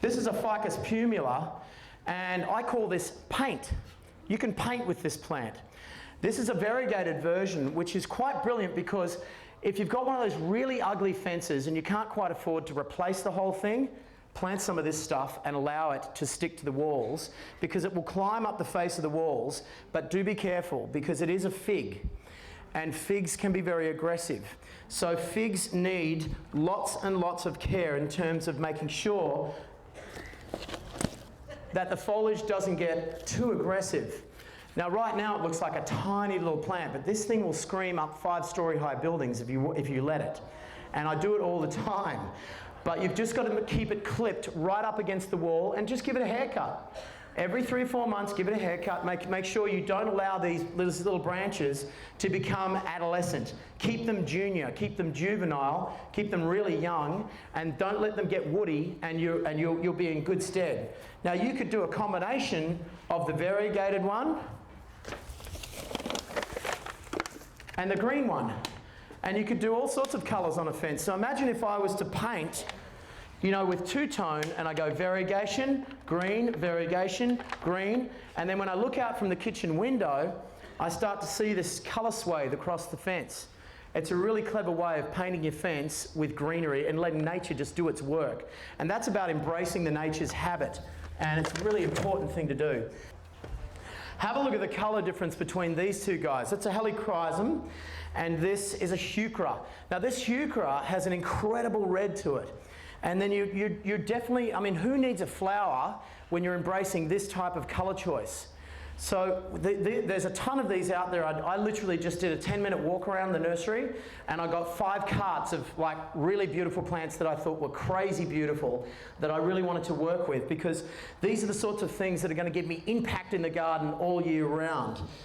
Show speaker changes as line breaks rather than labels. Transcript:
This is a Ficus pumila, and I call this paint. You can paint with this plant. This is a variegated version, which is quite brilliant because if you've got one of those really ugly fences and you can't quite afford to replace the whole thing, plant some of this stuff and allow it to stick to the walls, because it will climb up the face of the walls. But do be careful, because it is a fig, and figs can be very aggressive. So figs need lots and lots of care in terms of making sure that the foliage doesn't get too aggressive. Now right now it looks like a tiny little plant, but this thing will scream up 5-story high buildings if you let it. And I do it all the time. But you've just got to keep it clipped right up against the wall and just give it a haircut. Every 3 or 4 months, give it a haircut. Make sure you don't allow these little branches to become adolescent. Keep them junior, keep them juvenile, keep them really young, and don't let them get woody, and you'll be in good stead. Now you could do a combination of the variegated one and the green one. And you could do all sorts of colours on a fence. So imagine if I was to paint, you know, with two-tone, and I go variegation, green, and then when I look out from the kitchen window, I start to see this colour swathe across the fence. It's a really clever way of painting your fence with greenery and letting nature just do its work. And that's about embracing the nature's habit, and it's a really important thing to do. Have a look at the colour difference between these two guys. That's a helichrysum, and this is a heuchera. Now this heuchera has an incredible red to it. And then you're definitely, I mean, who needs a flower when you're embracing this type of colour choice? So there's a ton of these out there. I literally just did a 10-minute walk around the nursery, and I got 5 carts of like really beautiful plants that I thought were crazy beautiful, that I really wanted to work with, because these are the sorts of things that are going to give me impact in the garden all year round.